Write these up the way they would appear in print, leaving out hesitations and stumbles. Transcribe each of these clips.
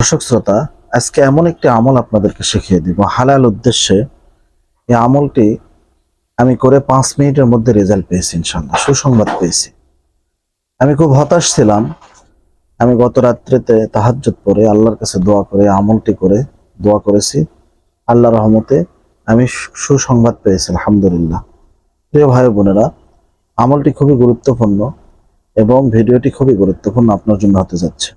দর্শক শ্রোতা, আজকে এমন একটি আমল আপনাদেরকে শিখিয়ে দিব হালাল উদ্দেশ্যে। এই আমলটি আমি করে 5 মিনিটের মধ্যে রেজাল্ট পেয়েছি, ইনশাআল্লাহ সুসংবাদ পেয়েছি। আমি খুব হতাশ ছিলাম। আমি গত রাত্রিতে তাহাজ্জুদ পড়ে আল্লাহর কাছে দোয়া করে আমলটি করে দোয়া করেছি। আল্লাহর রহমতে আমি সুসংবাদ পেয়েছি, আলহামদুলিল্লাহ। প্রিয় ভাই বোনেরা, আমলটি খুবই গুরুত্বপূর্ণ এবং ভিডিওটি খুবই গুরুত্বপূর্ণ আপনার জন্য হতে যাচ্ছে।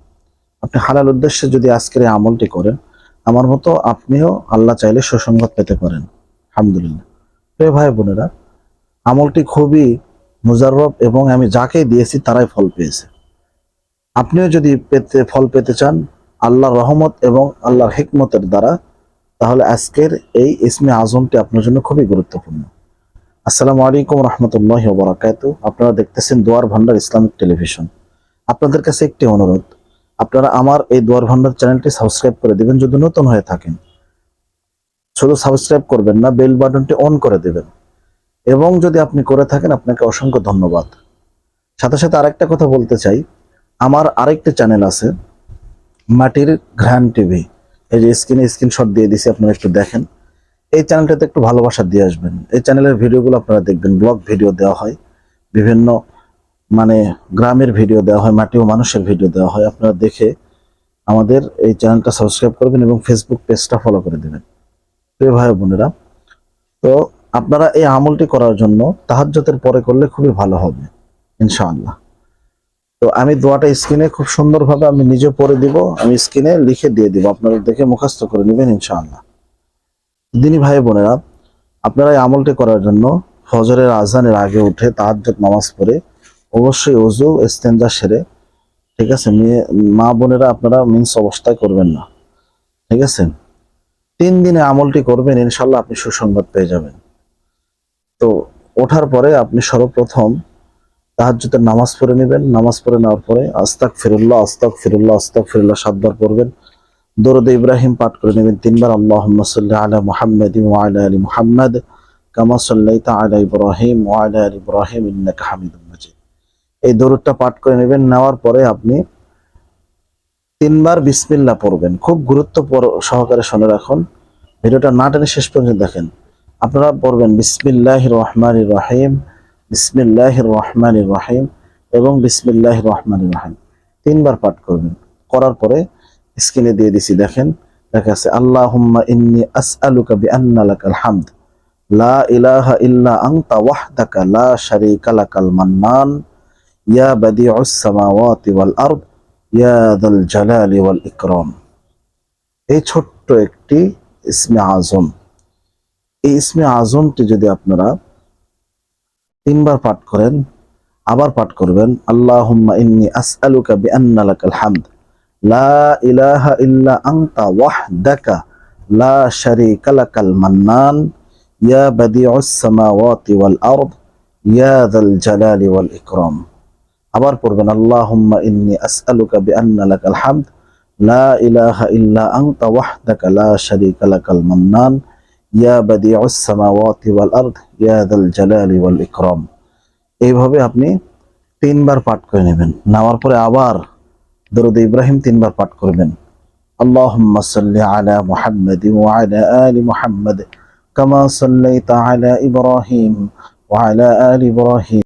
আপনি হালাল উদ্দেশ্যে যদি আজকের এই আমলটি করেন, আমার মতো আপনিও আল্লাহ চাইলে সুসংবাদ পেতে পারেন, আলহামদুলিল্লাহ। প্রিয় ভাই বোনেরা, আমলটি খুবই মুজাররব এবং আমি যাকে দিয়েছি তারাই ফল পেয়েছে। আপনিও যদি ফল পেতে চান আল্লাহর রহমত এবং আল্লাহর হিকমতের দ্বারা, তাহলে আজকের এই ইসমে আজমটি আপনার জন্য খুবই গুরুত্বপূর্ণ। আসসালামু আলাইকুম রহমতুল্লাহি ওয়া বারাকাতুহু। আপনারা দেখতেছেন দুয়ার ভান্ডার ইসলামিক টেলিভিশন। আপনাদের কাছে একটি অনুরোধ, আপনারা আমার এই দুয়ার ভান্ডার চ্যানেলটি সাবস্ক্রাইব করে দিবেন যদি নতুন হয়ে থাকেন। শুধু সাবস্ক্রাইব করবেন না, বেল বাটনটি অন করে দেবেন। এবং যদি আপনি করে থাকেন, আপনাকে অসংখ্য ধন্যবাদ। সাথে সাথে আরেকটা কথা বলতে চাই, আমার আরেকটি চ্যানেল আছে, মাটির ঘ্রাণ টিভি। এই যে স্ক্রিনশট দিয়ে দিছি, আপনারা একটু দেখেন। এই চ্যানেলটাতে একটু ভালোবাসা দিয়ে আসবেন। এই চ্যানেলের ভিডিওগুলো আপনারা দেখবেন, ব্লগ ভিডিও দেওয়া হয়, বিভিন্ন গ্রামের ভিডিও দেওয়া হয়, মাটি ও মানুষের ভিডিও দেওয়া হয়। আপনারা দেখে আমাদের এই চ্যানেলটা সাবস্ক্রাইব করবেন এবং ফেসবুক পেজটা ফলো করে দেবেন। প্রিয় ভাই বোনেরা, তো আপনারা এই আমলটি করার জন্য তাহাজ্জুদের পরে করলে খুবই ভালো হবে, ইনশাআল্লাহ। তো আমি দোয়াটা স্ক্রিনে খুব সুন্দরভাবে আমি নিজে পড়ে দিব, আমি স্ক্রিনে লিখে দিয়ে দিব, আপনারা দেখে মুখস্থ করে নেবেন, ইনশাআল্লাহ। দিনী ভাই বোনেরা, আপনারা এই আমলটি করার জন্য ফজরের আজানের আগে উঠে তাহাজ্জুদ নামাজ পড়ে অবশ্যই ওযু ইস্তেনজা সেরে, ঠিক আছে, মা বোনেরা আপনারা মিন্স অবস্থায় করবেন না, ঠিক আছে। 3 দিনে আমলটি করবেন, ইনশাআল্লাহ আপনি সুসংবাদ পেয়ে যাবেন। তো ওঠার পরে আপনি সর্বপ্রথম তাহাজ্জুদের নামাজ পড়ে নেবেন। নামাজ পড়ে নেওয়ার পরে আস্তাগফিরুল্লাহ আস্তাগফিরুল্লাহ আস্তাগফিরুল্লাহ 7 বার পড়বেন। দরুদ ইব্রাহিম পাঠ করে নেবেন 3 বার। আল্লাহুম্মা সাল্লি আলা মুহাম্মাদিন ওয়া আলা আলি মুহাম্মাদ কামা সাল্লাইতা আলা ইব্রাহিম ওয়া আলা আলি ইব্রাহিম ইন্নাকা হামিদুম মাজিদ। এই দরুদটা পাঠ করে নেবেন। নেওয়ার পরে আপনি 3 বার বিসমিল্লাহ পড়বেন। খুব গুরুত্ব সহকারে শুনে রাখুন, ভিডিওটা না টেনে শেষ পর্যন্ত দেখেন। আপনারা পড়বেন বিসমিল্লাহির রহমানির রহিম, বিসমিল্লাহির রহমানির রহিম এবং বিসমিল্লাহির রহমানির রহিম 3 বার পাঠ করবেন। করার পরে স্ক্রিনে দিয়ে দিছি, দেখেন লেখা আছে আল্লাহুম্মা ইন্নী আসআলুকা বিআন্না লাকাল হামদ লা ইলাহা ইল্লা আনতা ওয়াহদাকা লা শারীকা লাকাল মান্নান ইয়া বাদিউস সামাওয়াতি ওয়াল আরদ ইয়া যাল জালালি ওয়াল ইকরাম। এই ছোট্ট একটি ইসমে আজম, এই ইসমে আজমটি যদি আপনারা 3 বার পাঠ করেন, আবার পাঠ করবেন আল্লাহুম্মা ইন্নী আসআলুকা বিআন্না লাকাল হামদ লা ইলাহা ইল্লা আনতা ওয়াহদাকা লা শারীকা লাকাল মান্নান ইয়া বাদিউস সামাওয়াতি ওয়াল আরদ ইয়া যাল জালালি ওয়াল ইকরাম। আবার পড়বেন আল্লাহুম্মা ইন্নী আসআলুকা বিআন্না লাকাল হামদ লা ইলাহা ইল্লা আনতা ওয়াহদাকা লা শারীকা লাকাল মান্নান ইয়া বাদিউস সামাওয়াতি ওয়াল আরদ ইয়া যাল জালালি ওয়াল ইকরাম। এইভাবে আপনি 3 বার পাঠ করে নেবেন। নেওয়ার পরে আবার দরুদ ইব্রাহিম 3 বার পাঠ করবেন। আল্লাহুম্মা সাল্লি আলা মুহাম্মাদিন ওয়া আলা আলি মুহাম্মাদ কামা সাল্লাইতা আলা ইব্রাহিম ওয়া আলা আলি ইব্রাহিম